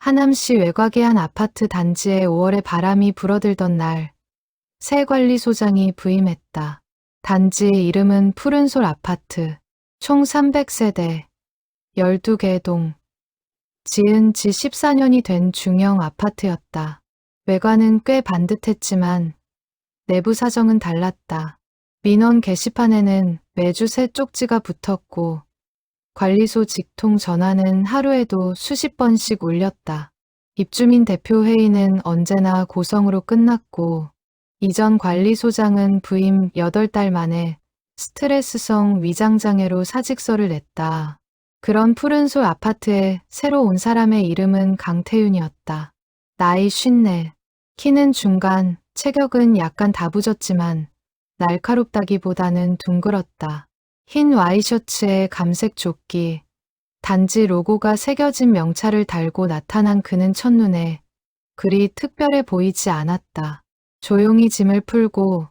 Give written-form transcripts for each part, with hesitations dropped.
하남시 외곽의 한 아파트 단지에 5월에 바람이 불어들던 날, 새 관리소장이 부임했다. 단지의 이름은 푸른솔 아파트, 총 300세대, 12개 동, 지은 지 14년이 된 중형 아파트였다. 외관은 꽤 반듯했지만 내부 사정은 달랐다. 민원 게시판에는 매주 새 쪽지가 붙었고 관리소 직통 전화는 하루에도 수십 번씩 울렸다. 입주민 대표회의는 언제나 고성으로 끝났고 이전 관리소장은 부임 8달 만에 스트레스성 위장장애로 사직서를 냈다. 그런 푸른솔 아파트에 새로 온 사람의 이름은 강태윤이었다. 나이 54, 키는 중간, 체격은 약간 다부졌지만 날카롭다기보다는 둥글었다. 흰 와이셔츠에 감색 조끼, 단지 로고가 새겨진 명찰을 달고 나타난 그는 첫눈에 그리 특별해 보이지 않았다. 조용히 짐을 풀고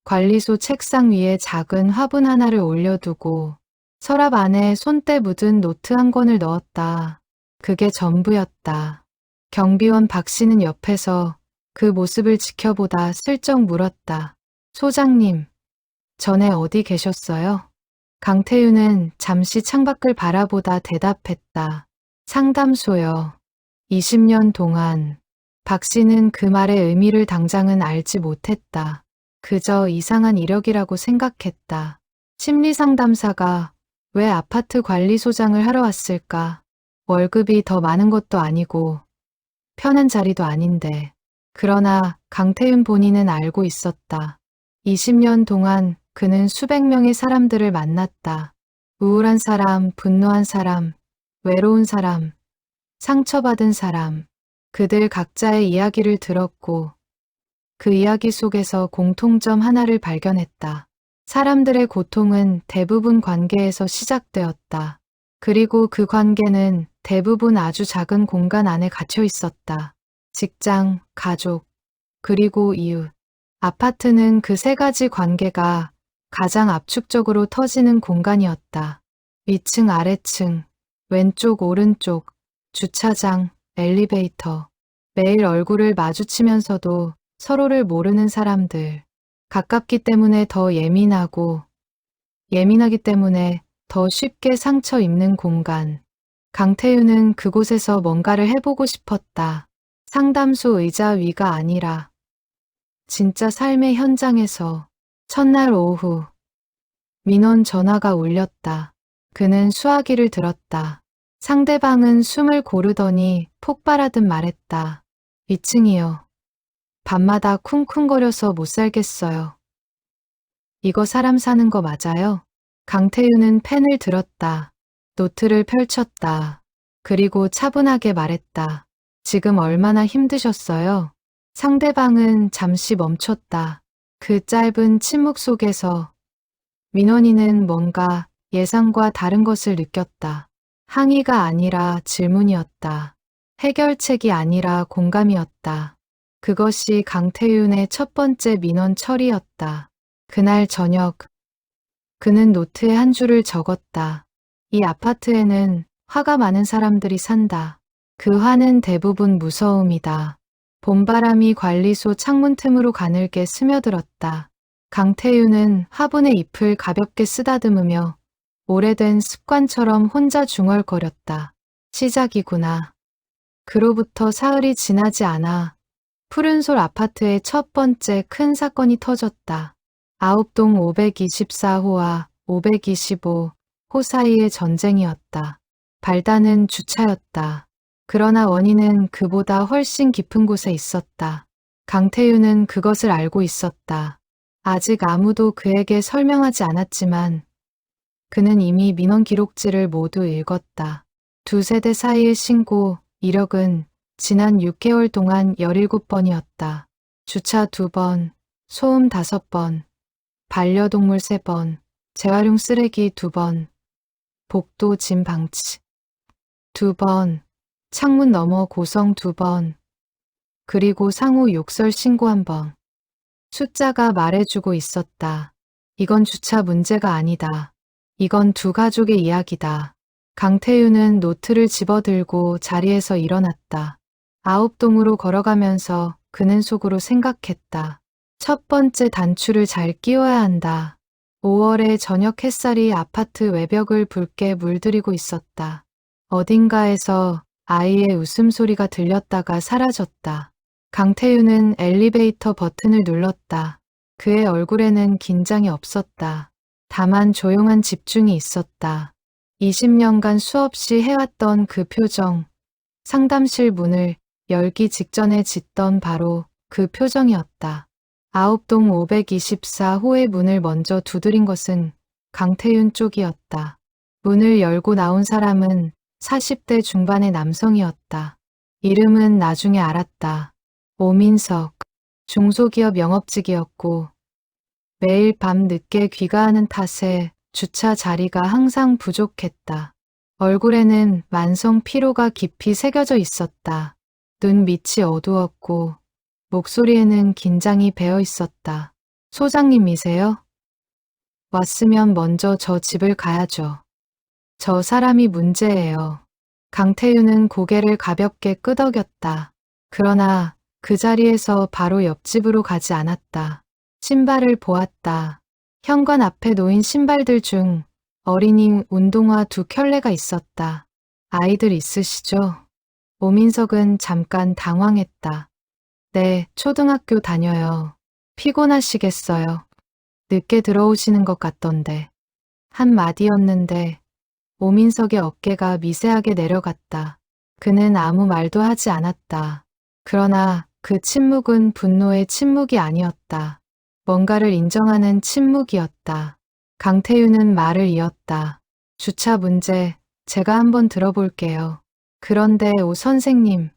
관리소 책상 위에 작은 화분 하나를 올려두고 서랍 안에 손때 묻은 노트 한 권을 넣었다. 그게 전부였다. 경비원 박 씨는 옆에서 그 모습을 지켜보다 슬쩍 물었다. 소장님, 전에 어디 계셨어요? 강태윤은 잠시 창밖을 바라보다 대답했다. 상담소요. 20년 동안. 박 씨는 그 말의 의미를 당장은 알지 못했다. 그저 이상한 이력이라고 생각했다. 심리상담사가 왜 아파트 관리소장을 하러 왔을까? 월급이 더 많은 것도 아니고 편한 자리도 아닌데. 그러나 강태윤 본인은 알고 있었다. 20년 동안 그는 수백 명의 사람들을 만났다. 우울한 사람, 분노한 사람, 외로운 사람, 상처받은 사람. 그들 각자의 이야기를 들었고 그 이야기 속에서 공통점 하나를 발견했다. 사람들의 고통은 대부분 관계에서 시작되었다. 그리고 그 관계는 대부분 아주 작은 공간 안에 갇혀 있었다. 직장, 가족, 그리고 이웃. 아파트는 그 세 가지 관계가 가장 압축적으로 터지는 공간이었다. 위층, 아래층, 왼쪽, 오른쪽, 주차장, 엘리베이터. 매일 얼굴을 마주치면서도 서로를 모르는 사람들. 가깝기 때문에 더 예민하고 예민하기 때문에 더 쉽게 상처 입는 공간. 강태윤은 그곳에서 뭔가를 해보고 싶었다. 상담소 의자 위가 아니라 진짜 삶의 현장에서. 첫날 오후 민원 전화가 울렸다. 그는 수화기를 들었다. 상대방은 숨을 고르더니 폭발하듯 말했다. 위층이요. 밤마다 쿵쿵거려서 못 살겠어요. 이거 사람 사는 거 맞아요? 강태윤은 펜을 들었다. 노트를 펼쳤다. 그리고 차분하게 말했다. 지금 얼마나 힘드셨어요? 상대방은 잠시 멈췄다. 그 짧은 침묵 속에서 민원인은 뭔가 예상과 다른 것을 느꼈다. 항의가 아니라 질문이었다. 해결책이 아니라 공감이었다. 그것이 강태윤의 첫 번째 민원 처리였다. 그날 저녁, 그는 노트에 한 줄을 적었다. 이 아파트에는 화가 많은 사람들이 산다. 그 화는 대부분 무서움이다. 봄바람이 관리소 창문 틈으로 가늘게 스며들었다. 강태윤은 화분의 잎을 가볍게 쓰다듬으며 오래된 습관처럼 혼자 중얼거렸다. 시작이구나. 그로부터 사흘이 지나지 않아 푸른솔 아파트의 첫 번째 큰 사건이 터졌다. 아홉동 524호와 525호 사이의 전쟁이었다. 발단은 주차였다. 그러나 원인은 그보다 훨씬 깊은 곳에 있었다. 강태윤은 그것을 알고 있었다. 아직 아무도 그에게 설명하지 않았지만 그는 이미 민원 기록지를 모두 읽었다. 두 세대 사이의 신고 이력은 지난 6개월 동안 17번이었다. 주차 2번, 소음 5번, 반려동물 3번, 재활용 쓰레기 2번, 복도 짐 방치 2번, 창문 너머 고성 2번, 그리고 상호 욕설 신고 1번. 숫자가 말해주고 있었다. 이건 주차 문제가 아니다. 이건 두 가족의 이야기다. 강태윤은 노트를 집어들고 자리에서 일어났다. 9동으로 걸어가면서 그는 속으로 생각했다. 첫 번째 단추를 잘 끼워야 한다. 5월의 저녁 햇살이 아파트 외벽을 붉게 물들이고 있었다. 어딘가에서 아이의 웃음소리가 들렸다가 사라졌다. 강태윤은 엘리베이터 버튼을 눌렀다. 그의 얼굴에는 긴장이 없었다. 다만 조용한 집중이 있었다. 20년간 수없이 해왔던 그 표정, 상담실 문을 열기 직전에 짓던 바로 그 표정이었다. 9동 524호의 문을 먼저 두드린 것은 강태윤 쪽이었다. 문을 열고 나온 사람은 40대 중반의 남성이었다. 이름은 나중에 알았다. 오민석. 중소기업 영업직이었고 매일 밤 늦게 귀가하는 탓에 주차 자리가 항상 부족했다. 얼굴에는 만성 피로가 깊이 새겨져 있었다. 눈 밑이 어두웠고 목소리에는 긴장이 배어 있었다. 소장님이세요? 왔으면 먼저 저 집을 가야죠. 저 사람이 문제예요. 강태윤은 고개를 가볍게 끄덕였다. 그러나 그 자리에서 바로 옆집으로 가지 않았다. 신발을 보았다. 현관 앞에 놓인 신발들 중 어린이 운동화 2켤레가 있었다. 아이들 있으시죠? 오민석은 잠깐 당황했다. 네, 초등학교 다녀요. 피곤하시겠어요. 늦게 들어오시는 것 같던데. 한 마디였는데 오민석의 어깨가 미세하게 내려갔다. 그는 아무 말도 하지 않았다. 그러나 그 침묵은 분노의 침묵이 아니었다. 뭔가를 인정하는 침묵이었다. 강태윤은 말을 이었다. 주차 문제, 제가 한번 들어볼게요. 그런데 오 선생님,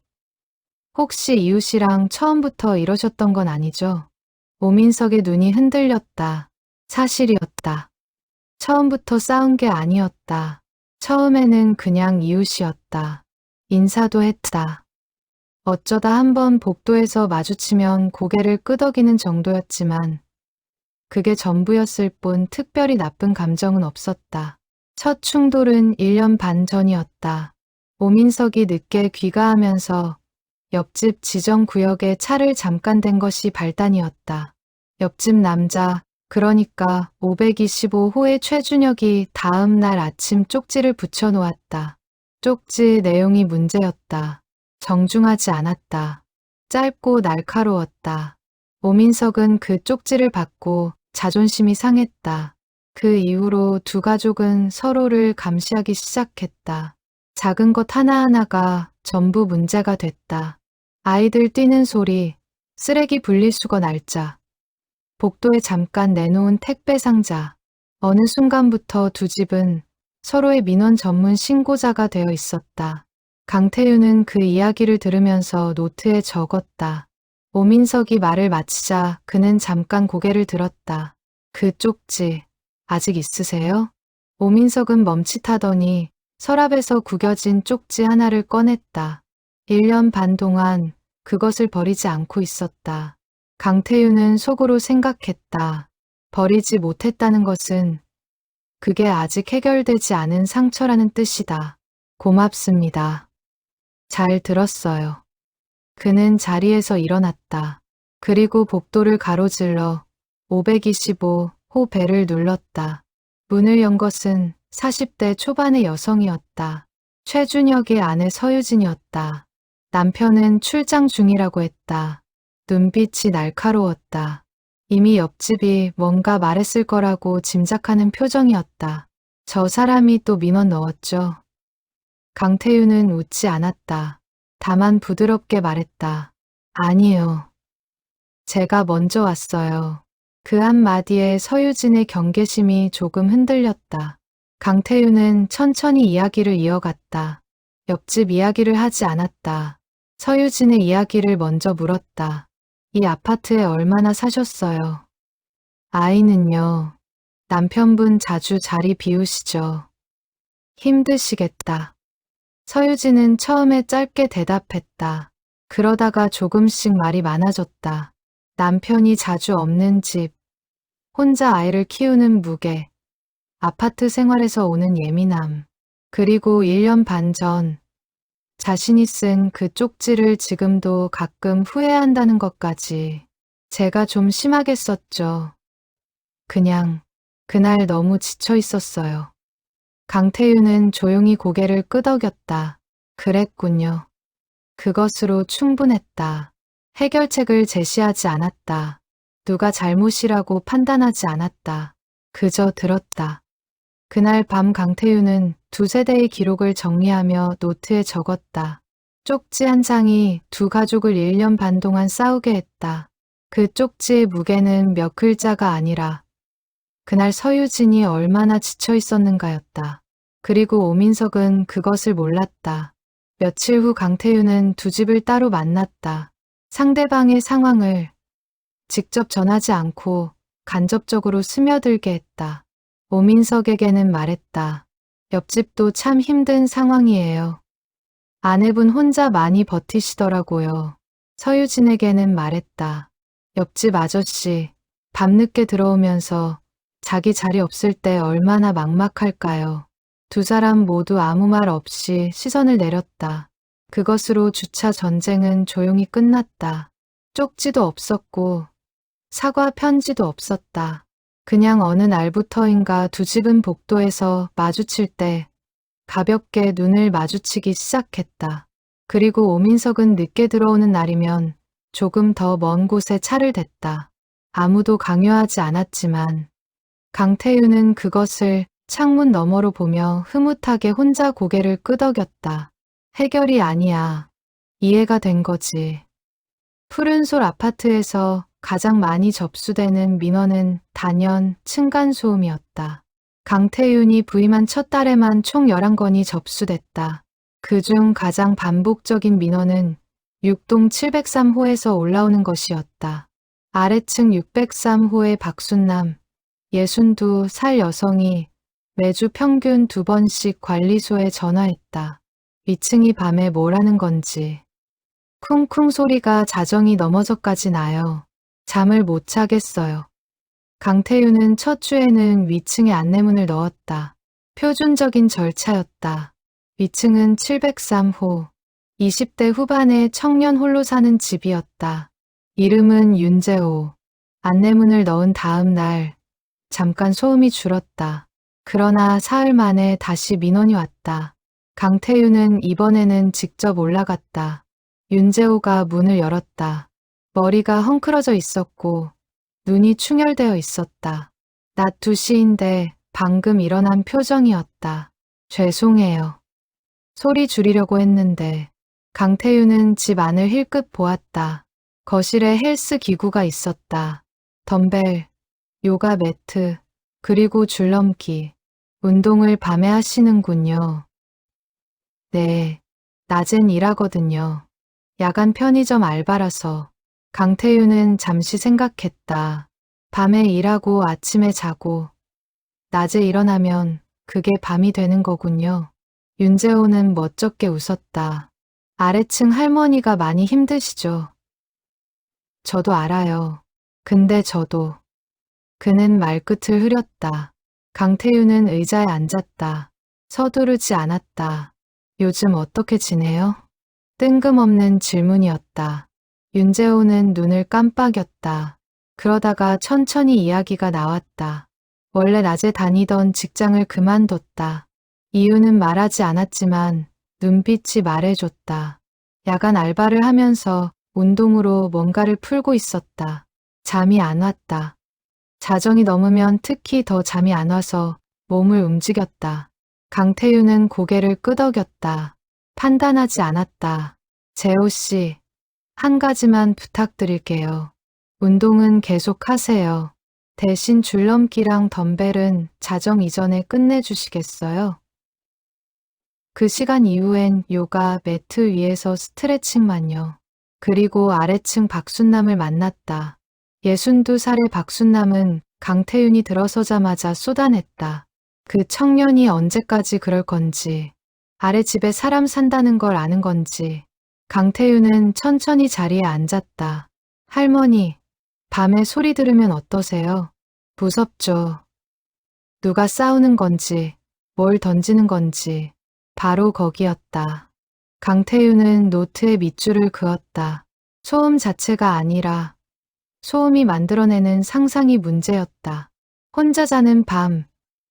혹시 이웃이랑 처음부터 이러셨던 건 아니죠? 오민석의 눈이 흔들렸다. 사실이었다. 처음부터 싸운 게 아니었다. 처음에는 그냥 이웃이었다. 인사도 했다. 어쩌다 한번 복도에서 마주치면 고개를 끄덕이는 정도였지만 그게 전부였을 뿐 특별히 나쁜 감정은 없었다. 첫 충돌은 1년 반 전이었다. 오민석이 늦게 귀가하면서 옆집 지정구역에 차를 잠깐 댄 것이 발단이었다. 옆집 남자, 그러니까 525호의 최준혁이 다음 날 아침 쪽지를 붙여놓았다. 쪽지 내용이 문제였다. 정중하지 않았다. 짧고 날카로웠다. 오민석은 그 쪽지를 받고 자존심이 상했다. 그 이후로 두 가족은 서로를 감시하기 시작했다. 작은 것 하나하나가 전부 문제가 됐다. 아이들 뛰는 소리, 쓰레기 분리수거 날짜, 복도에 잠깐 내놓은 택배 상자. 어느 순간부터 두 집은 서로의 민원 전문 신고자가 되어 있었다. 강태윤은 그 이야기를 들으면서 노트에 적었다. 오민석이 말을 마치자 그는 잠깐 고개를 들었다. 그 쪽지, 아직 있으세요? 오민석은 멈칫하더니 서랍에서 구겨진 쪽지 하나를 꺼냈다. 1년 반 동안 그것을 버리지 않고 있었다. 강태윤은 속으로 생각했다. 버리지 못했다는 것은 그게 아직 해결되지 않은 상처라는 뜻이다. 고맙습니다. 잘 들었어요. 그는 자리에서 일어났다. 그리고 복도를 가로질러 525호 벨을 눌렀다. 문을 연 것은 40대 초반의 여성이었다. 최준혁의 아내 서유진이었다. 남편은 출장 중이라고 했다. 눈빛이 날카로웠다. 이미 옆집이 뭔가 말했을 거라고 짐작하는 표정이었다. 저 사람이 또 민원 넣었죠. 강태윤은 웃지 않았다. 다만 부드럽게 말했다. 아니에요. 제가 먼저 왔어요. 그 한마디에 서유진의 경계심이 조금 흔들렸다. 강태윤은 천천히 이야기를 이어갔다. 옆집 이야기를 하지 않았다. 서유진의 이야기를 먼저 물었다. 이 아파트에 얼마나 사셨어요? 아이는요. 남편분 자주 자리 비우시죠. 힘드시겠다. 서유진은 처음에 짧게 대답했다. 그러다가 조금씩 말이 많아졌다. 남편이 자주 없는 집, 혼자 아이를 키우는 무게, 아파트 생활에서 오는 예민함. 그리고 1년 반 전 자신이 쓴 그 쪽지를 지금도 가끔 후회한다는 것까지. 제가 좀 심하게 썼죠. 그냥 그날 너무 지쳐 있었어요. 강태윤은 조용히 고개를 끄덕였다. 그랬군요. 그것으로 충분했다. 해결책을 제시하지 않았다. 누가 잘못이라고 판단하지 않았다. 그저 들었다. 그날 밤 강태윤은 두 세대의 기록을 정리하며 노트에 적었다. 쪽지 한 장이 두 가족을 1년 반 동안 싸우게 했다. 그 쪽지의 무게는 몇 글자가 아니라 그날 서유진이 얼마나 지쳐 있었는가였다. 그리고 오민석은 그것을 몰랐다. 며칠 후 강태윤은 두 집을 따로 만났다. 상대방의 상황을 직접 전하지 않고 간접적으로 스며들게 했다. 오민석에게는 말했다. 옆집도 참 힘든 상황이에요. 아내분 혼자 많이 버티시더라고요. 서유진에게는 말했다. 옆집 아저씨, 밤늦게 들어오면서 자기 자리 없을 때 얼마나 막막할까요? 두 사람 모두 아무 말 없이 시선을 내렸다. 그것으로 주차 전쟁은 조용히 끝났다. 쪽지도 없었고 사과 편지도 없었다. 그냥 어느 날부터인가 두 집은 복도에서 마주칠 때 가볍게 눈을 마주치기 시작했다. 그리고 오민석은 늦게 들어오는 날이면 조금 더 먼 곳에 차를 댔다. 아무도 강요하지 않았지만 강태윤은 그것을 창문 너머로 보며 흐뭇하게 혼자 고개를 끄덕였다. 해결이 아니야. 이해가 된 거지. 푸른솔 아파트에서 가장 많이 접수되는 민원은 단연 층간소음이었다. 강태윤이 부임한 첫 달에만 총 11건이 접수됐다. 그중 가장 반복적인 민원은 6동 703호에서 올라오는 것이었다. 아래층 603호의 박순남, 62살 여성이 매주 평균 2번씩 관리소에 전화했다. 위층이 밤에 뭘 하는 건지. 쿵쿵 소리가 자정이 넘어서까지 나요. 잠을 못 자겠어요. 강태윤은 첫 주에는 위층에 안내문을 넣었다. 표준적인 절차였다. 위층은 703호. 20대 후반의 청년 홀로 사는 집이었다. 이름은 윤재호. 안내문을 넣은 다음 날 잠깐 소음이 줄었다. 그러나 사흘 만에 다시 민원이 왔다. 강태윤은 이번에는 직접 올라갔다. 윤재호가 문을 열었다. 머리가 헝클어져 있었고 눈이 충혈되어 있었다. 낮 2시인데 방금 일어난 표정이었다. 죄송해요. 소리 줄이려고 했는데 강태윤은 집 안을 힐끗 보았다. 거실에 헬스 기구가 있었다. 덤벨, 요가 매트, 그리고 줄넘기. 운동을 밤에 하시는군요. 네, 낮엔 일하거든요. 야간 편의점 알바라서. 강태윤은 잠시 생각했다. 밤에 일하고 아침에 자고 낮에 일어나면 그게 밤이 되는 거군요. 윤재호는 멋쩍게 웃었다. 아래층 할머니가 많이 힘드시죠? 저도 알아요. 근데 저도. 그는 말끝을 흐렸다. 강태윤은 의자에 앉았다. 서두르지 않았다. 요즘 어떻게 지내요? 뜬금없는 질문이었다. 윤재호는 눈을 깜빡였다. 그러다가 천천히 이야기가 나왔다. 원래 낮에 다니던 직장을 그만뒀다. 이유는 말하지 않았지만 눈빛이 말해줬다. 야간 알바를 하면서 운동으로 뭔가를 풀고 있었다. 잠이 안 왔다. 자정이 넘으면 특히 더 잠이 안 와서 몸을 움직였다. 강태윤은 고개를 끄덕였다. 판단하지 않았다. 재호 씨, 한 가지만 부탁드릴게요. 운동은 계속 하세요. 대신 줄넘기랑 덤벨은 자정 이전에 끝내주시겠어요? 그 시간 이후엔 요가 매트 위에서 스트레칭만요. 그리고 아래층 박순남을 만났다. 62살의 박순남은 강태윤이 들어서자마자 쏟아냈다. 그 청년이 언제까지 그럴 건지, 아래 집에 사람 산다는 걸 아는 건지. 강태윤은 천천히 자리에 앉았다. 할머니, 밤에 소리 들으면 어떠세요? 무섭죠. 누가 싸우는 건지, 뭘 던지는 건지. 바로 거기였다. 강태윤은 노트에 밑줄을 그었다. 소음 자체가 아니라 소음이 만들어내는 상상이 문제였다. 혼자 자는 밤,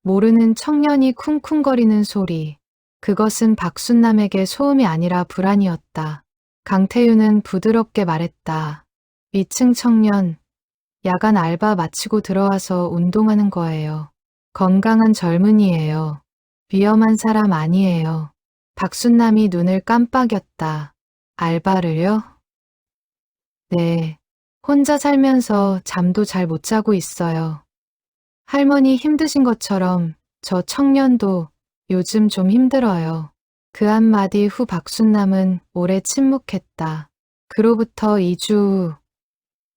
모르는 청년이 쿵쿵거리는 소리. 그것은 박순남에게 소음이 아니라 불안이었다. 강태윤은 부드럽게 말했다. 위층 청년, 야간 알바 마치고 들어와서 운동하는 거예요. 건강한 젊은이예요. 위험한 사람 아니에요. 박순남이 눈을 깜빡였다. 알바를요? 네. 혼자 살면서 잠도 잘 못 자고 있어요. 할머니 힘드신 것처럼 저 청년도 요즘 좀 힘들어요. 그 한마디 후 박순남은 오래 침묵했다. 그로부터 2주 후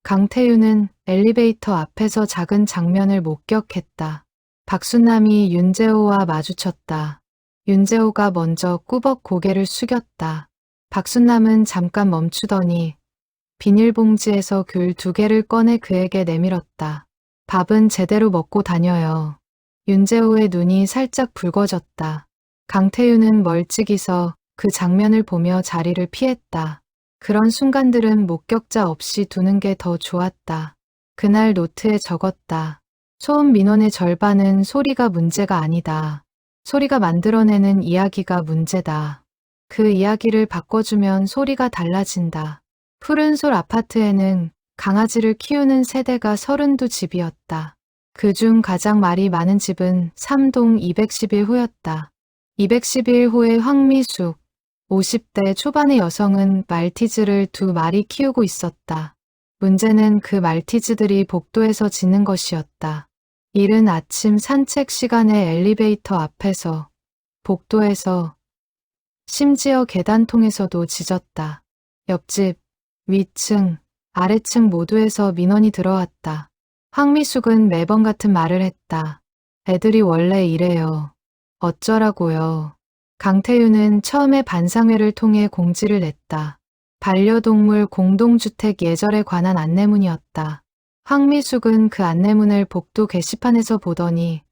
강태윤은 엘리베이터 앞에서 작은 장면을 목격했다. 박순남이 윤재호와 마주쳤다. 윤재호가 먼저 꾸벅 고개를 숙였다. 박순남은 잠깐 멈추더니 비닐봉지에서 귤 2개를 꺼내 그에게 내밀었다. 밥은 제대로 먹고 다녀요. 윤재호의 눈이 살짝 붉어졌다. 강태윤은 멀찍이서 그 장면을 보며 자리를 피했다. 그런 순간들은 목격자 없이 두는 게 더 좋았다. 그날 노트에 적었다. 소음 민원의 절반은 소리가 문제가 아니다. 소리가 만들어내는 이야기가 문제다. 그 이야기를 바꿔주면 소리가 달라진다. 푸른솔 아파트에는 강아지를 키우는 세대가 32집이었다. 그중 가장 말이 많은 집은 3동 211호였다. 211호의 황미숙, 50대 초반의 여성은 말티즈를 2마리 키우고 있었다. 문제는 그 말티즈들이 복도에서 짖는 것이었다. 이른 아침 산책 시간에 엘리베이터 앞에서, 복도에서, 심지어 계단통에서도 짖었다. 옆집, 위층, 아래층 모두에서 민원이 들어왔다. 황미숙은 매번 같은 말을 했다. 애들이 원래 이래요. 어쩌라고요. 강태윤은 처음에 반상회를 통해 공지를 냈다. 반려동물 공동주택 예절에 관한 안내문이었다. 황미숙은 그 안내문을 복도 게시판에서 보더니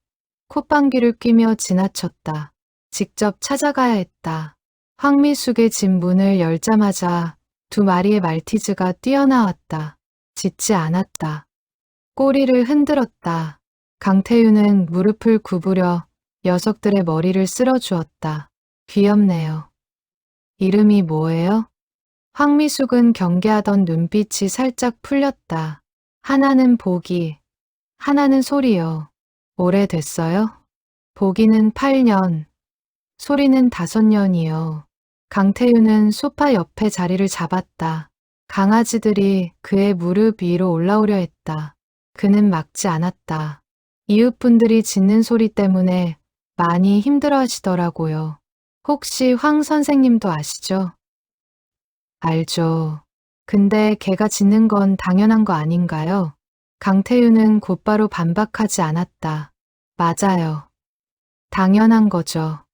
콧방귀를 뀌며 지나쳤다. 직접 찾아가야 했다. 황미숙의 집 문을 열자마자 2마리의 말티즈가 뛰어나왔다. 짖지 않았다. 꼬리를 흔들었다. 강태윤은 무릎을 구부려 녀석들의 머리를 쓸어주었다. 귀엽네요. 이름이 뭐예요? 황미숙은 경계하던 눈빛이 살짝 풀렸다. 하나는 보기, 하나는 소리요. 오래됐어요? 보기는 8년, 소리는 5년이요. 강태윤은 소파 옆에 자리를 잡았다. 강아지들이 그의 무릎 위로 올라오려 했다. 그는 막지 않았다. 이웃분들이 짖는 소리 때문에 많이 힘들어 하시더라고요. 혹시 황 선생님도 아시죠? 알죠. 근데 걔가 짖는 건 당연한 거 아닌가요? 강태윤은 곧바로 반박하지 않았다. 맞아요. 당연한 거죠.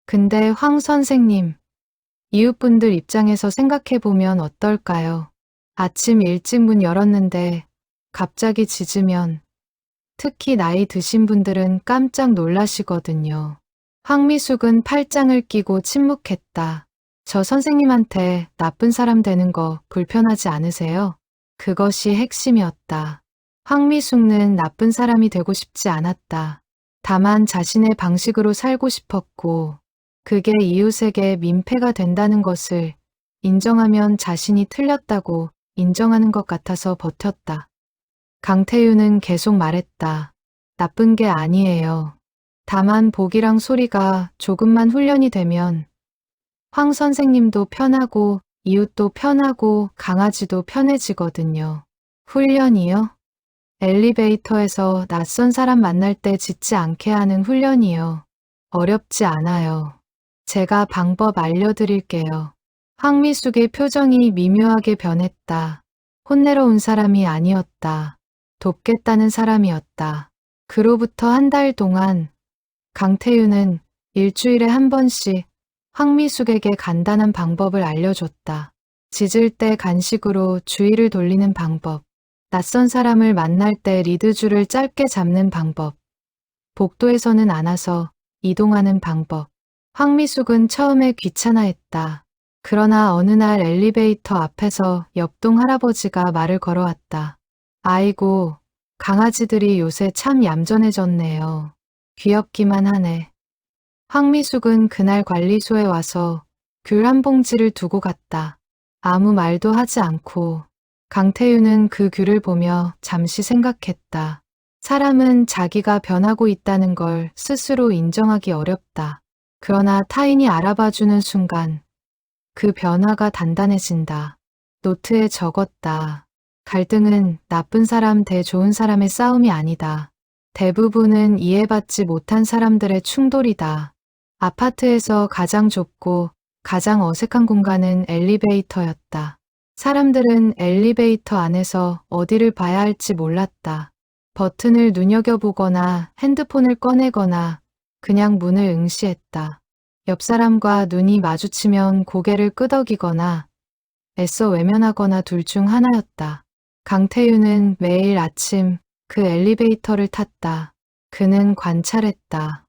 근데 황 선생님, 이웃분들 입장에서 생각해보면 어떨까요? 아침 일찍 문 열었는데 갑자기 짖으면 특히 나이 드신 분들은 깜짝 놀라시거든요. 황미숙은 팔짱을 끼고 침묵했다. 저 선생님한테 나쁜 사람 되는 거 불편하지 않으세요? 그것이 핵심이었다. 황미숙은 나쁜 사람이 되고 싶지 않았다. 다만 자신의 방식으로 살고 싶었고, 그게 이웃에게 민폐가 된다는 것을 인정하면 자신이 틀렸다고 인정하는 것 같아서 버텼다. 강태윤은 계속 말했다. 나쁜 게 아니에요. 다만 보기랑 소리가 조금만 훈련이 되면 황 선생님도 편하고 이웃도 편하고 강아지도 편해지거든요. 훈련이요? 엘리베이터에서 낯선 사람 만날 때 짖지 않게 하는 훈련이요. 어렵지 않아요. 제가 방법 알려드릴게요. 황미숙의 표정이 미묘하게 변했다. 혼내러 온 사람이 아니었다. 돕겠다는 사람이었다. 그로부터 한 달 동안 강태윤은 일주일에 한 번씩 황미숙에게 간단한 방법을 알려줬다. 짖을 때 간식으로 주의를 돌리는 방법, 낯선 사람을 만날 때 리드줄을 짧게 잡는 방법, 복도에서는 안아서 이동하는 방법. 황미숙은 처음에 귀찮아했다. 그러나 어느 날 엘리베이터 앞에서 옆동 할아버지가 말을 걸어왔다. 아이고, 강아지들이 요새 참 얌전해졌네요. 귀엽기만 하네. 황미숙은 그날 관리소에 와서 귤 한 봉지를 두고 갔다. 아무 말도 하지 않고 강태윤은 그 귤을 보며 잠시 생각했다. 사람은 자기가 변하고 있다는 걸 스스로 인정하기 어렵다. 그러나 타인이 알아봐주는 순간 그 변화가 단단해진다. 노트에 적었다. 갈등은 나쁜 사람 대 좋은 사람의 싸움이 아니다. 대부분은 이해받지 못한 사람들의 충돌이다. 아파트에서 가장 좁고 가장 어색한 공간은 엘리베이터였다. 사람들은 엘리베이터 안에서 어디를 봐야 할지 몰랐다. 버튼을 눈여겨보거나 핸드폰을 꺼내거나 그냥 문을 응시했다. 옆 사람과 눈이 마주치면 고개를 끄덕이거나 애써 외면하거나 둘 중 하나였다. 강태윤은 매일 아침 그 엘리베이터를 탔다. 그는 관찰했다.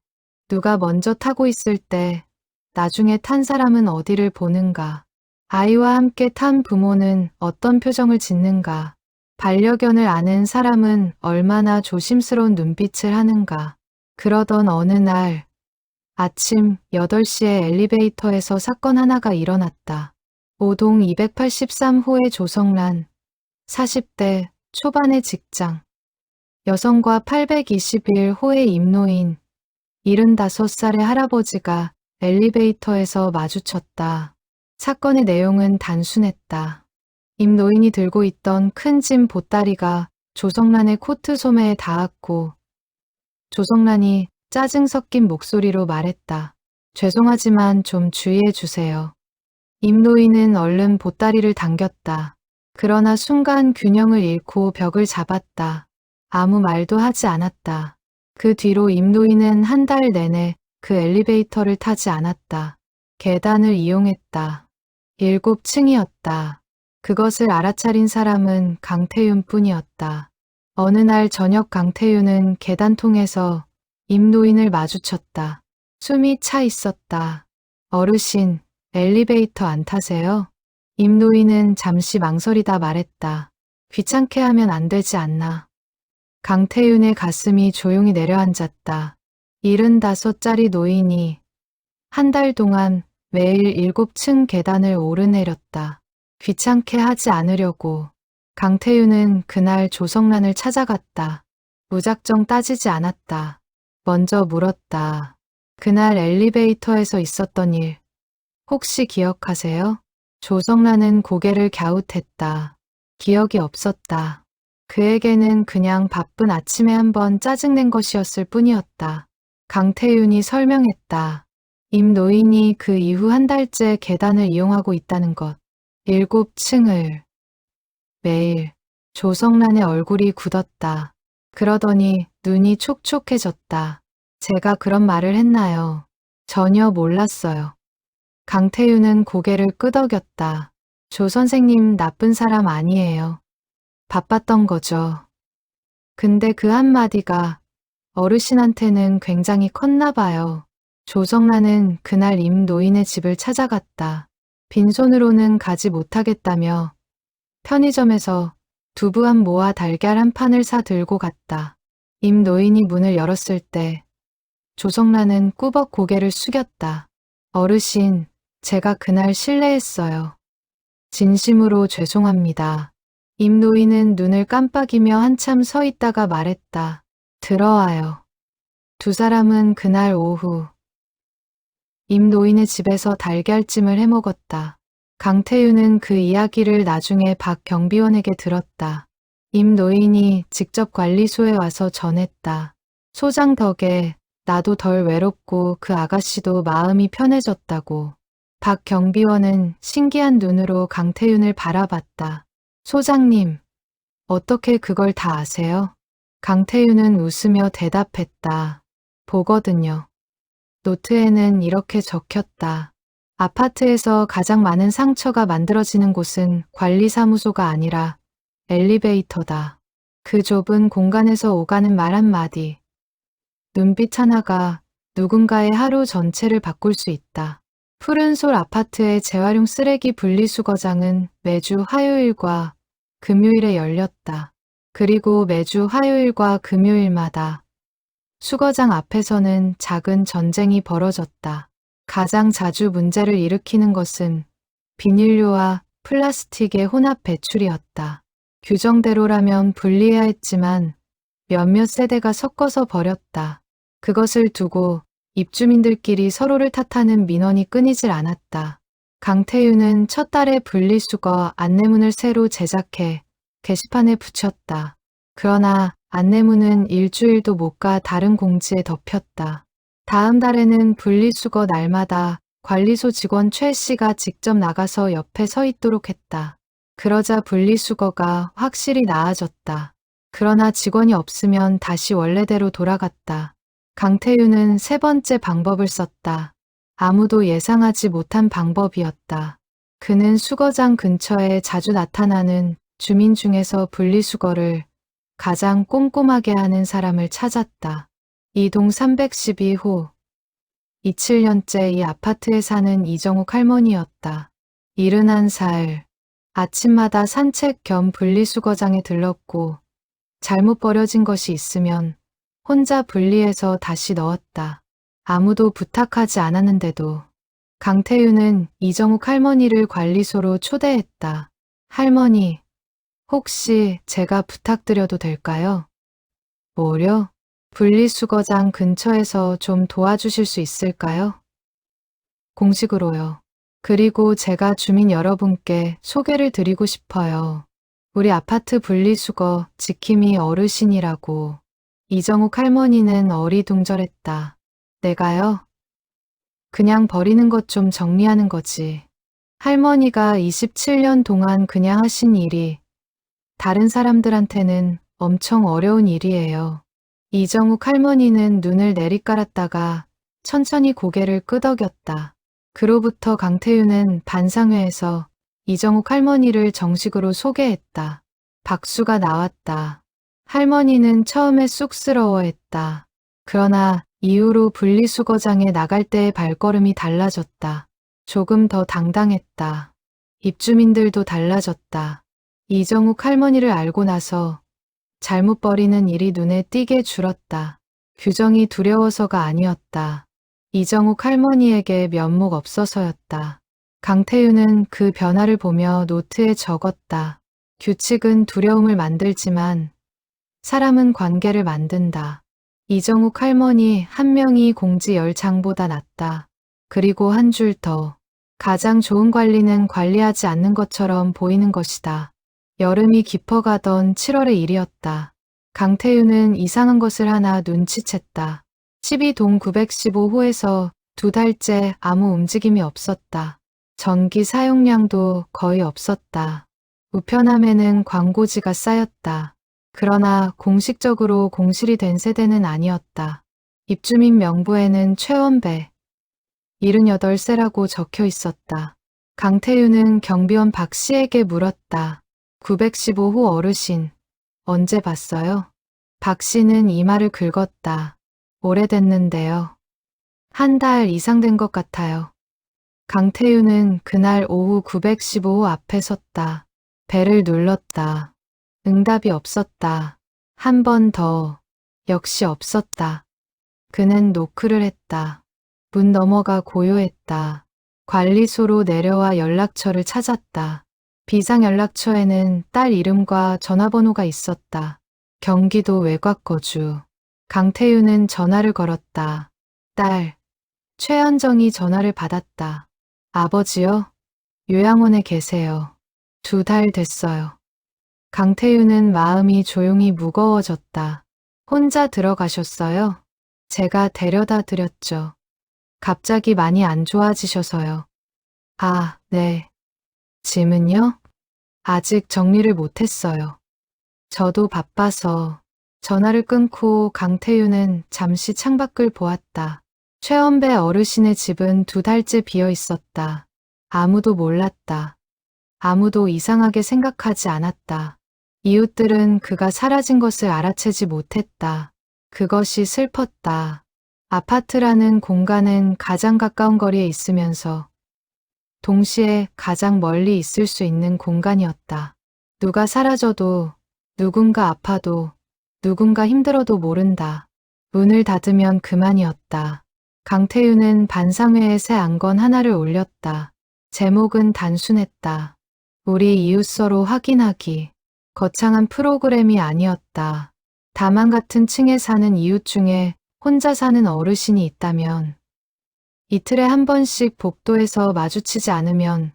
누가 먼저 타고 있을 때 나중에 탄 사람은 어디를 보는가? 아이와 함께 탄 부모는 어떤 표정을 짓는가? 반려견을 아는 사람은 얼마나 조심스러운 눈빛을 하는가? 그러던 어느 날 아침 8시에 엘리베이터에서 사건 하나가 일어났다. 5동 283호의 조성란, 40대 초반의 직장. 여성과 821호의 임노인, 75살의 할아버지가 엘리베이터에서 마주쳤다. 사건의 내용은 단순했다. 임노인이 들고 있던 큰 짐 보따리가 조성란의 코트 소매에 닿았고 조성란이 짜증 섞인 목소리로 말했다. 죄송하지만 좀 주의해 주세요. 임노인은 얼른 보따리를 당겼다. 그러나 순간 균형을 잃고 벽을 잡았다. 아무 말도 하지 않았다. 그 뒤로 임노인은 한 달 내내 그 엘리베이터를 타지 않았다. 계단을 이용했다. 7층이었다. 그것을 알아차린 사람은 강태윤 뿐이었다. 어느 날 저녁 강태윤은 계단통에서 임노인을 마주쳤다. 숨이 차 있었다. 어르신, 엘리베이터 안 타세요? 임노인은 잠시 망설이다 말했다. 귀찮게 하면 안 되지 않나. 강태윤의 가슴이 조용히 내려앉았다. 75짜리 노인이 한 달 동안 매일 7층 계단을 오르내렸다. 귀찮게 하지 않으려고. 강태윤은 그날 조성란을 찾아갔다. 무작정 따지지 않았다. 먼저 물었다. 그날 엘리베이터에서 있었던 일, 혹시 기억하세요? 조성란은 고개를 갸웃했다. 기억이 없었다. 그에게는 그냥 바쁜 아침에 한번 짜증낸 것이었을 뿐이었다. 강태윤이 설명했다. 임 노인이 그 이후 한 달째 계단을 이용하고 있다는 것. 7층을. 매일. 조성란의 얼굴이 굳었다. 그러더니 눈이 촉촉해졌다. 제가 그런 말을 했나요? 전혀 몰랐어요. 강태윤은 고개를 끄덕였다. 조 선생님 나쁜 사람 아니에요. 바빴던 거죠. 근데 그 한마디가 어르신한테는 굉장히 컸나 봐요. 조성란은 그날 임 노인의 집을 찾아갔다. 빈손으로는 가지 못하겠다며 편의점에서 두부 한 모와 달걀 한 판을 사 들고 갔다. 임 노인이 문을 열었을 때 조성란은 꾸벅 고개를 숙였다. 어르신, 제가 그날 실례했어요. 진심으로 죄송합니다. 임 노인은 눈을 깜빡이며 한참 서 있다가 말했다. 들어와요. 두 사람은 그날 오후 임 노인의 집에서 달걀찜을 해먹었다. 강태윤은 그 이야기를 나중에 박 경비원에게 들었다. 임 노인이 직접 관리소에 와서 전했다. 소장 덕에 나도 덜 외롭고 그 아가씨도 마음이 편해졌다고. 박 경비원은 신기한 눈으로 강태윤을 바라봤다. 소장님, 어떻게 그걸 다 아세요? 강태윤은 웃으며 대답했다. 보거든요. 노트에는 이렇게 적혔다. 아파트에서 가장 많은 상처가 만들어지는 곳은 관리사무소가 아니라 엘리베이터다. 그 좁은 공간에서 오가는 말 한마디. 눈빛 하나가 누군가의 하루 전체를 바꿀 수 있다. 푸른솔 아파트의 재활용 쓰레기 분리수거장은 매주 화요일과 금요일에 열렸다. 그리고 매주 화요일과 금요일마다 수거장 앞에서는 작은 전쟁이 벌어졌다. 가장 자주 문제를 일으키는 것은 비닐류와 플라스틱의 혼합 배출이었다. 규정대로라면 분리해야 했지만 몇몇 세대가 섞어서 버렸다. 그것을 두고 입주민들끼리 서로를 탓하는 민원이 끊이질 않았다. 강태윤은 첫 달에 분리수거 안내문을 새로 제작해 게시판에 붙였다. 그러나 안내문은 일주일도 못 가 다른 공지에 덮였다. 다음 달에는 분리수거 날마다 관리소 직원 최 씨가 직접 나가서 옆에 서 있도록 했다. 그러자 분리수거가 확실히 나아졌다. 그러나 직원이 없으면 다시 원래대로 돌아갔다. 강태윤은 세 번째 방법을 썼다. 아무도 예상하지 못한 방법이었다. 그는 수거장 근처에 자주 나타나는 주민 중에서 분리수거를 가장 꼼꼼하게 하는 사람을 찾았다. 이동 312호. 27년째 이 아파트에 사는 이정욱 할머니였다. 71살. 아침마다 산책 겸 분리수거장에 들렀고 잘못 버려진 것이 있으면 혼자 분리해서 다시 넣었다. 아무도 부탁하지 않았는데도 강태윤은 이정욱 할머니를 관리소로 초대했다. 할머니, 혹시 제가 부탁드려도 될까요? 뭐려? 분리수거장 근처에서 좀 도와주실 수 있을까요? 공식으로요. 그리고 제가 주민 여러분께 소개를 드리고 싶어요. 우리 아파트 분리수거 지킴이 어르신이라고. 이정욱 할머니는 어리둥절했다. 내가요? 그냥 버리는 것 좀 정리하는 거지. 할머니가 27년 동안 그냥 하신 일이 다른 사람들한테는 엄청 어려운 일이에요. 이정욱 할머니는 눈을 내리깔았다가 천천히 고개를 끄덕였다. 그로부터 강태윤은 반상회에서 이정욱 할머니를 정식으로 소개했다. 박수가 나왔다. 할머니는 처음에 쑥스러워했다. 그러나 이후로 분리수거장에 나갈 때의 발걸음이 달라졌다. 조금 더 당당했다. 입주민들도 달라졌다. 이정욱 할머니를 알고 나서 잘못 버리는 일이 눈에 띄게 줄었다. 규정이 두려워서가 아니었다. 이정욱 할머니에게 면목 없어서였다. 강태윤은 그 변화를 보며 노트에 적었다. 규칙은 두려움을 만들지만 사람은 관계를 만든다. 이정욱 할머니 한 명이 공지 10장보다 낫다. 그리고 한 줄 더. 가장 좋은 관리는 관리하지 않는 것처럼 보이는 것이다. 여름이 깊어가던 7월의 일이었다. 강태윤은 이상한 것을 하나 눈치챘다. 12동 915호에서 2달째 아무 움직임이 없었다. 전기 사용량도 거의 없었다. 우편함에는 광고지가 쌓였다. 그러나 공식적으로 공실이 된 세대는 아니었다. 입주민 명부에는 최원배 78세라고 적혀 있었다. 강태윤은 경비원 박 씨에게 물었다. 915호 어르신, 언제 봤어요? 박 씨는 이마를 긁었다. 오래됐는데요. 한 달 이상 된 것 같아요. 강태윤은 그날 오후 915호 앞에 섰다. 벨을 눌렀다. 응답이 없었다. 한 번 더. 역시 없었다. 그는 노크를 했다. 문 너머가 고요했다. 관리소로 내려와 연락처를 찾았다. 비상연락처에는 딸 이름과 전화번호가 있었다. 경기도 외곽 거주. 강태윤은 전화를 걸었다. 딸. 최현정이 전화를 받았다. 아버지요? 요양원에 계세요. 2달 됐어요. 강태윤은 마음이 조용히 무거워졌다. 혼자 들어가셨어요? 제가 데려다 드렸죠. 갑자기 많이 안 좋아지셔서요. 아, 네. 짐은요? 아직 정리를 못했어요. 저도 바빠서. 전화를 끊고 강태윤은 잠시 창밖을 보았다. 최원배 어르신의 집은 2달째 비어 있었다. 아무도 몰랐다. 아무도 이상하게 생각하지 않았다. 이웃들은 그가 사라진 것을 알아채지 못했다. 그것이 슬펐다. 아파트라는 공간은 가장 가까운 거리에 있으면서 동시에 가장 멀리 있을 수 있는 공간이었다. 누가 사라져도, 누군가 아파도, 누군가 힘들어도 모른다. 문을 닫으면 그만이었다. 강태윤은 반상회에 새 안건 하나를 올렸다. 제목은 단순했다. 우리 이웃서로 확인하기. 거창한 프로그램이 아니었다. 다만 같은 층에 사는 이웃 중에 혼자 사는 어르신이 있다면 이틀에 한 번씩 복도에서 마주치지 않으면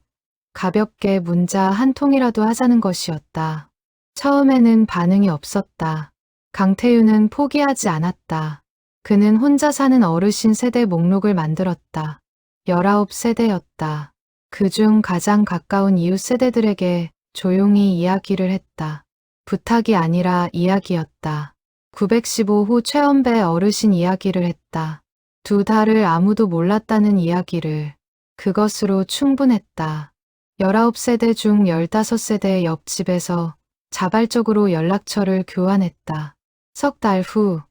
가볍게 문자 한 통이라도 하자는 것이었다. 처음에는 반응이 없었다. 강태윤은 포기하지 않았다. 그는 혼자 사는 어르신 세대 목록을 만들었다. 19세대였다. 그중 가장 가까운 이웃 세대들에게 조용히 이야기를 했다. 부탁이 아니라 이야기였다. 915호 최원배 어르신 이야기를 했다. 2달을 아무도 몰랐다는 이야기를. 그것으로 충분했다. 19세대 중 15세대 옆집에서 자발적으로 연락처를 교환했다. 석 달 후,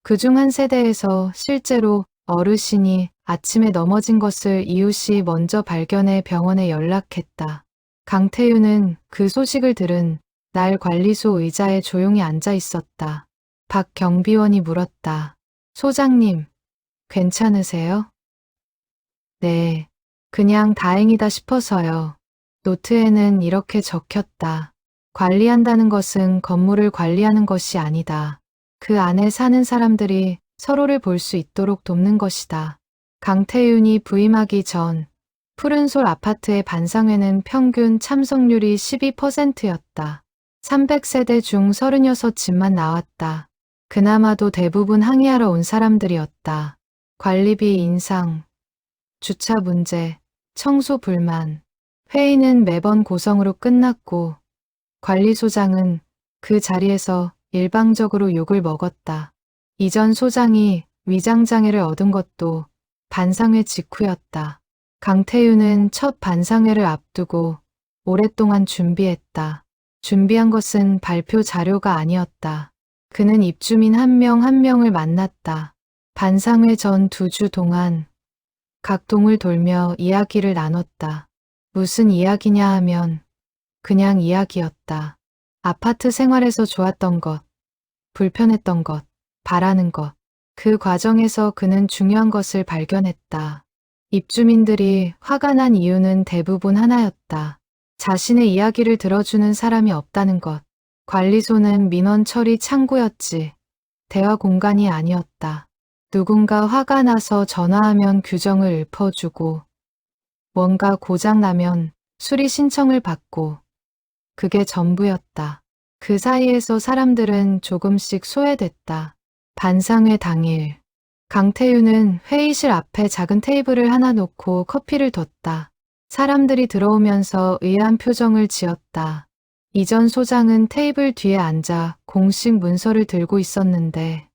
그중 한 세대에서 실제로 어르신이 아침에 넘어진 것을 이웃이 먼저 발견해 병원에 연락했다. 강태윤은 그 소식을 들은 날 관리소 의자에 조용히 앉아 있었다. 박 경비원이 물었다. 소장님, 괜찮으세요? 네, 그냥 다행이다 싶어서요. 노트에는 이렇게 적혔다. 관리한다는 것은 건물을 관리하는 것이 아니다. 그 안에 사는 사람들이 서로를 볼 수 있도록 돕는 것이다. 강태윤이 부임하기 전 푸른솔 아파트의 반상회는 평균 참석률이 12%였다. 300세대 중 36집만 나왔다. 그나마도 대부분 항의하러 온 사람들이었다. 관리비 인상, 주차 문제, 청소 불만. 회의는 매번 고성으로 끝났고 관리소장은 그 자리에서 일방적으로 욕을 먹었다. 이전 소장이 위장장애를 얻은 것도 반상회 직후였다. 강태윤은 첫 반상회를 앞두고 오랫동안 준비했다. 준비한 것은 발표 자료가 아니었다. 그는 입주민 한 명 한 명을 만났다. 반상회 전 2주 동안 각 동을 돌며 이야기를 나눴다. 무슨 이야기냐 하면 그냥 이야기였다. 아파트 생활에서 좋았던 것, 불편했던 것, 바라는 것. 그 과정에서 그는 중요한 것을 발견했다. 입주민들이 화가 난 이유는 대부분 하나였다. 자신의 이야기를 들어주는 사람이 없다는 것. 관리소는 민원 처리 창구였지 대화 공간이 아니었다. 누군가 화가 나서 전화하면 규정을 읊어주고 뭔가 고장나면 수리 신청을 받고 그게 전부였다. 그 사이에서 사람들은 조금씩 소외됐다. 반상회 당일 강태윤은 회의실 앞에 작은 테이블을 하나 놓고 커피를 뒀다. 사람들이 들어오면서 의아한 표정을 지었다. 이전 소장은 테이블 뒤에 앉아 공식 문서를 들고 있었는데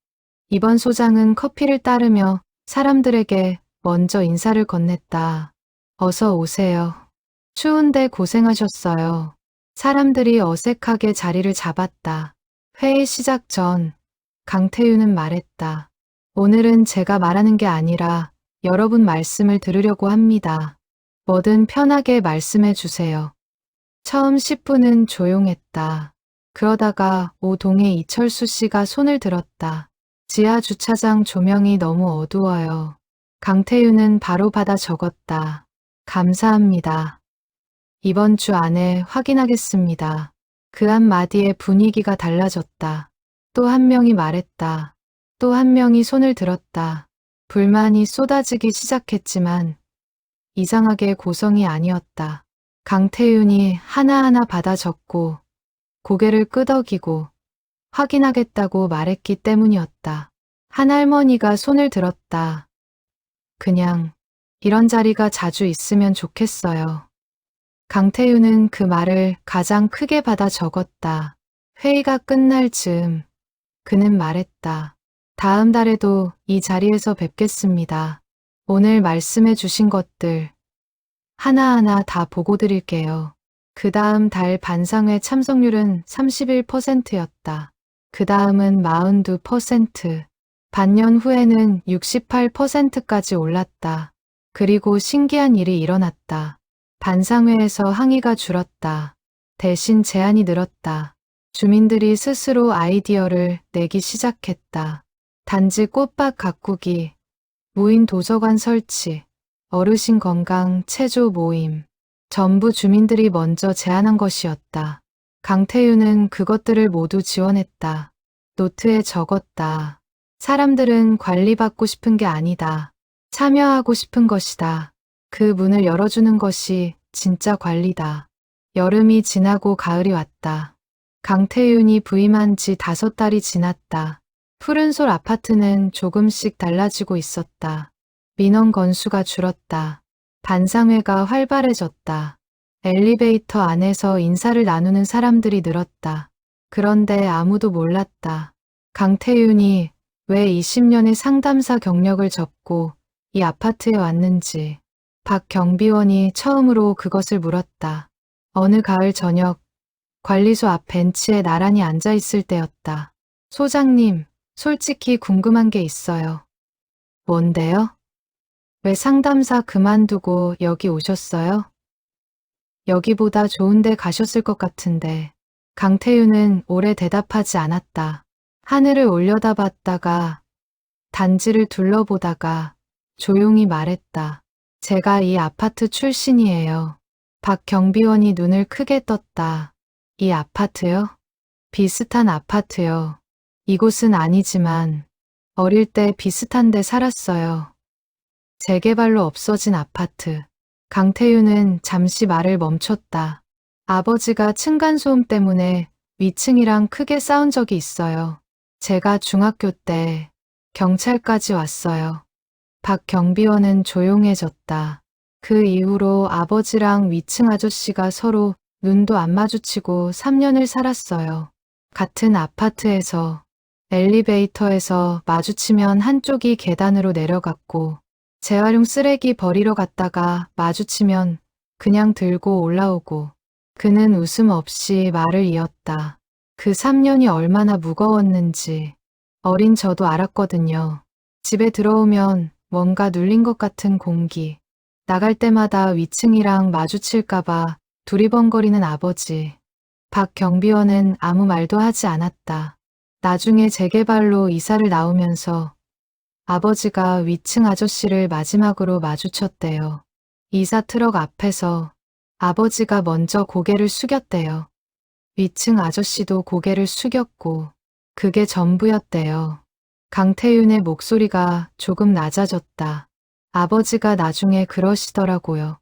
이번 소장은 커피를 따르며 사람들에게 먼저 인사를 건넸다. 어서 오세요. 추운데 고생하셨어요. 사람들이 어색하게 자리를 잡았다. 회의 시작 전 강태윤은 말했다. 오늘은 제가 말하는 게 아니라 여러분 말씀을 들으려고 합니다. 뭐든 편하게 말씀해 주세요. 처음 10분은 조용했다. 그러다가 오동의 이철수 씨가 손을 들었다. 지하 주차장 조명이 너무 어두워요. 강태윤은 바로 받아 적었다. 감사합니다. 이번 주 안에 확인하겠습니다. 그 한마디에 분위기가 달라졌다. 또 한 명이 말했다. 또 한 명이 손을 들었다. 불만이 쏟아지기 시작했지만 이상하게 고성이 아니었다. 강태윤이 하나하나 받아 적고 고개를 끄덕이고 확인하겠다고 말했기 때문이었다. 한 할머니가 손을 들었다. 그냥 이런 자리가 자주 있으면 좋겠어요. 강태윤은 그 말을 가장 크게 받아 적었다. 회의가 끝날 즈음 그는 말했다. 다음 달에도 이 자리에서 뵙겠습니다. 오늘 말씀해 주신 것들 하나하나 다 보고 드릴게요. 그 다음 달 반상회 참석률은 31%였다. 그 다음은 42%. 반년 후에는 68%까지 올랐다. 그리고 신기한 일이 일어났다. 반상회에서 항의가 줄었다. 대신 제안이 늘었다. 주민들이 스스로 아이디어를 내기 시작했다. 단지 꽃밭 가꾸기, 무인 도서관 설치, 어르신 건강 체조 모임. 전부 주민들이 먼저 제안한 것이었다. 강태윤은 그것들을 모두 지원했다. 노트에 적었다. 사람들은 관리받고 싶은 게 아니다. 참여하고 싶은 것이다. 그 문을 열어주는 것이 진짜 관리다. 여름이 지나고 가을이 왔다. 강태윤이 부임한 지 5달이 지났다. 푸른솔 아파트는 조금씩 달라지고 있었다. 민원 건수가 줄었다. 반상회가 활발해졌다. 엘리베이터 안에서 인사를 나누는 사람들이 늘었다. 그런데 아무도 몰랐다. 강태윤이 왜 20년의 상담사 경력을 접고 이 아파트에 왔는지. 박 경비원이 처음으로 그것을 물었다. 어느 가을 저녁, 관리소 앞 벤치에 나란히 앉아 있을 때였다. 소장님, 솔직히 궁금한 게 있어요. 뭔데요? 왜 상담사 그만두고 여기 오셨어요? 여기보다 좋은 데 가셨을 것 같은데. 강태윤은 오래 대답하지 않았다. 하늘을 올려다봤다가 단지를 둘러보다가 조용히 말했다. 제가 이 아파트 출신이에요. 박 경비원이 눈을 크게 떴다. 이 아파트요? 비슷한 아파트요. 이곳은 아니지만 어릴 때 비슷한 데 살았어요. 재개발로 없어진 아파트. 강태윤은 잠시 말을 멈췄다. 아버지가 층간소음 때문에 위층이랑 크게 싸운 적이 있어요. 제가 중학교 때 경찰까지 왔어요. 박 경비원은 조용해졌다. 그 이후로 아버지랑 위층 아저씨가 서로 눈도 안 마주치고 3년을 살았어요. 같은 아파트에서 엘리베이터에서 마주치면 한쪽이 계단으로 내려갔고 재활용 쓰레기 버리러 갔다가 마주치면 그냥 들고 올라오고 그는 웃음 없이 말을 이었다. 그 3년이 얼마나 무거웠는지 어린 저도 알았거든요. 집에 들어오면 뭔가 눌린 것 같은 공기. 나갈 때마다 위층이랑 마주칠까봐 두리번거리는 아버지. 박 경비원은 아무 말도 하지 않았다. 나중에 재개발로 이사를 나오면서 아버지가 위층 아저씨를 마지막으로 마주쳤대요. 이사 트럭 앞에서 아버지가 먼저 고개를 숙였대요. 위층 아저씨도 고개를 숙였고 그게 전부였대요. 강태윤의 목소리가 조금 낮아졌다. 아버지가 나중에 그러시더라고요.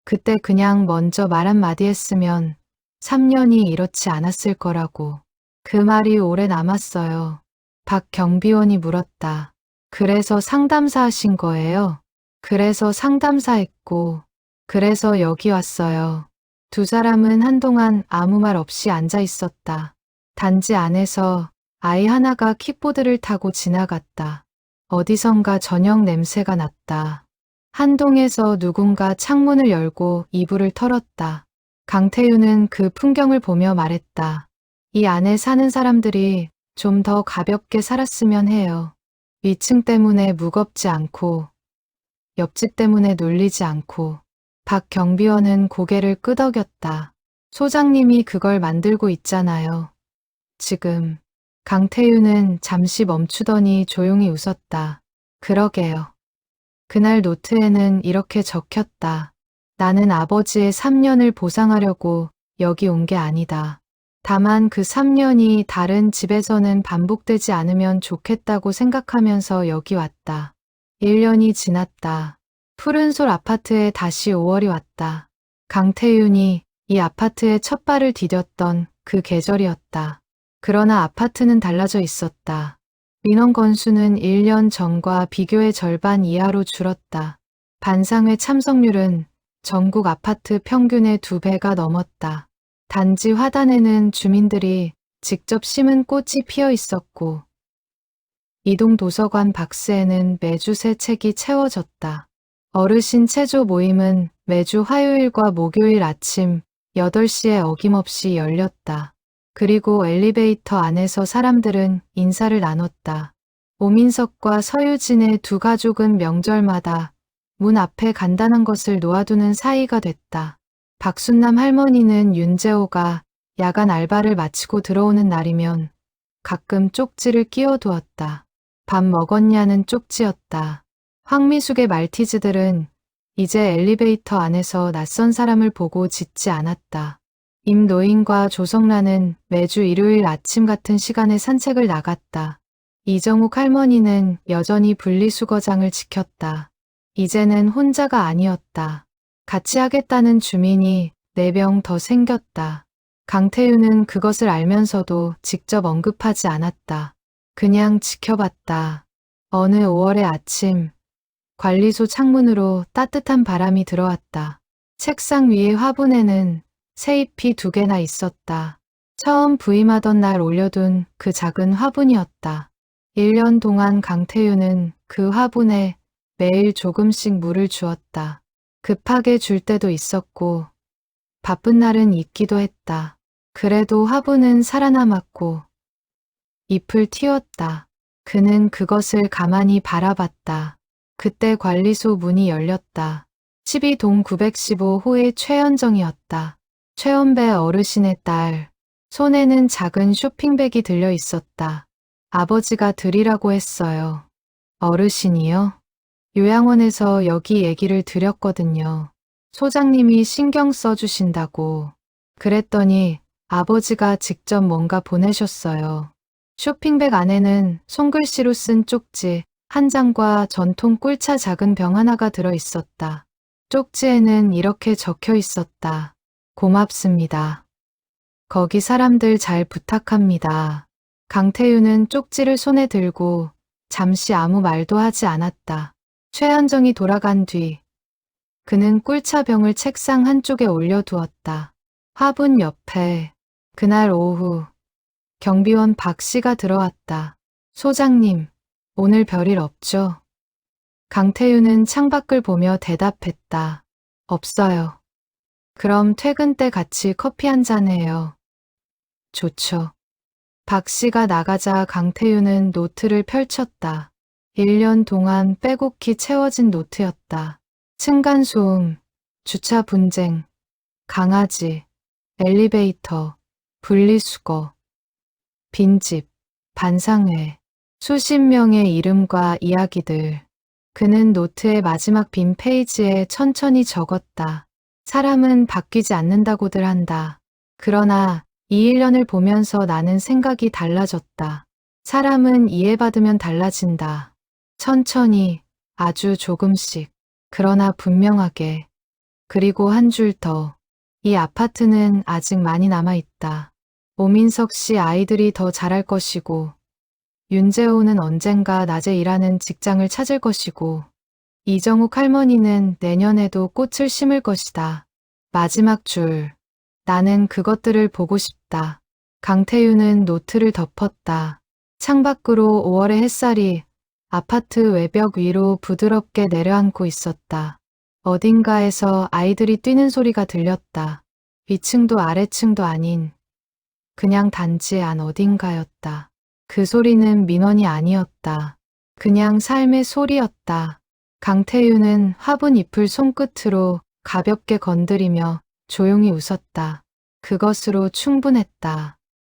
그때 그냥 먼저 말 한마디 했으면 3년이 이렇지 않았을 거라고. 그 말이 오래 남았어요. 박 경비원이 물었다. 그래서 상담사 하신 거예요? 그래서 상담사 했고, 그래서 여기 왔어요. 두 사람은 한동안 아무 말 없이 앉아 있었다. 단지 안에서 아이 하나가 킥보드를 타고 지나갔다. 어디선가 저녁 냄새가 났다. 한동에서 누군가 창문을 열고 이불을 털었다. 강태윤은 그 풍경을 보며 말했다. 이 안에 사는 사람들이 좀 더 가볍게 살았으면 해요. 위층 때문에 무겁지 않고 옆집 때문에 놀리지 않고. 박 경비원은 고개를 끄덕였다. 소장님이 그걸 만들고 있잖아요. 지금. 강태윤은 잠시 멈추더니 조용히 웃었다. 그러게요. 그날 노트에는 이렇게 적혔다. 나는 아버지의 3년을 보상하려고 여기 온 게 아니다. 다만 그 3년이 다른 집에서는 반복되지 않으면 좋겠다고 생각하면서 여기 왔다. 1년이 지났다. 푸른솔 아파트에 다시 5월이 왔다. 강태윤이 이 아파트에 첫 발을 디뎠던 그 계절이었다. 그러나 아파트는 달라져 있었다. 민원 건수는 1년 전과 비교해 절반 이하로 줄었다. 반상회 참석률은 전국 아파트 평균의 2배가 넘었다. 단지 화단에는 주민들이 직접 심은 꽃이 피어 있었고 이동 도서관 박스에는 매주 새 책이 채워졌다. 어르신 체조 모임은 매주 화요일과 목요일 아침 8시에 어김없이 열렸다. 그리고 엘리베이터 안에서 사람들은 인사를 나눴다. 오민석과 서유진의 두 가족은 명절마다 문 앞에 간단한 것을 놓아두는 사이가 됐다. 박순남 할머니는 윤재호가 야간 알바를 마치고 들어오는 날이면 가끔 쪽지를 끼워두었다. 밥 먹었냐는 쪽지였다. 황미숙의 말티즈들은 이제 엘리베이터 안에서 낯선 사람을 보고 짖지 않았다. 임노인과 조성란은 매주 일요일 아침 같은 시간에 산책을 나갔다. 이정욱 할머니는 여전히 분리수거장을 지켰다. 이제는 혼자가 아니었다. 같이 하겠다는 주민이 4명 더 생겼다. 강태윤은 그것을 알면서도 직접 언급하지 않았다. 그냥 지켜봤다. 어느 5월의 아침, 관리소 창문으로 따뜻한 바람이 들어왔다. 책상 위의 화분에는 새잎이 2개나 있었다. 처음 부임하던 날 올려둔 그 작은 화분이었다. 1년 동안 강태윤은 그 화분에 매일 조금씩 물을 주었다. 급하게 줄 때도 있었고 바쁜 날은 있기도 했다. 그래도 화분은 살아남았고 잎을 틔웠다. 그는 그것을 가만히 바라봤다. 그때 관리소 문이 열렸다. 12동 915호의 최연정이었다. 최원배 어르신의 딸. 손에는 작은 쇼핑백이 들려 있었다. 아버지가 드리라고 했어요. 어르신이요? 요양원에서 여기 얘기를 드렸거든요. 소장님이 신경 써주신다고. 그랬더니 아버지가 직접 뭔가 보내셨어요. 쇼핑백 안에는 손글씨로 쓴 쪽지 한 장과 전통 꿀차 작은 병 하나가 들어 있었다. 쪽지에는 이렇게 적혀 있었다. 고맙습니다. 거기 사람들 잘 부탁합니다. 강태윤은 쪽지를 손에 들고 잠시 아무 말도 하지 않았다. 최현정이 돌아간 뒤 그는 꿀차병을 책상 한쪽에 올려두었다. 화분 옆에 그날 오후 경비원 박 씨가 들어왔다. 소장님, 오늘 별일 없죠? 강태윤은 창밖을 보며 대답했다. 없어요. 그럼 퇴근 때 같이 커피 한잔 해요. 좋죠. 박 씨가 나가자 강태윤은 노트를 펼쳤다. 1년 동안 빼곡히 채워진 노트였다. 층간소음, 주차 분쟁, 강아지, 엘리베이터, 분리수거, 빈집, 반상회, 수십 명의 이름과 이야기들. 그는 노트의 마지막 빈 페이지에 천천히 적었다. 사람은 바뀌지 않는다고들 한다. 그러나 이 1년을 보면서 나는 생각이 달라졌다. 사람은 이해받으면 달라진다. 천천히, 아주 조금씩, 그러나 분명하게. 그리고 한 줄 더. 이 아파트는 아직 많이 남아있다. 오민석 씨 아이들이 더 잘할 것이고, 윤재호는 언젠가 낮에 일하는 직장을 찾을 것이고, 이정욱 할머니는 내년에도 꽃을 심을 것이다. 마지막 줄. 나는 그것들을 보고 싶다. 강태윤은 노트를 덮었다. 창밖으로 5월의 햇살이 아파트 외벽 위로 부드럽게 내려앉고 있었다. 어딘가에서 아이들이 뛰는 소리가 들렸다. 위층도 아래층도 아닌 그냥 단지 안 어딘가였다. 그 소리는 민원이 아니었다. 그냥 삶의 소리였다. 강태윤은 화분 잎을 손끝으로 가볍게 건드리며 조용히 웃었다. 그것으로 충분했다.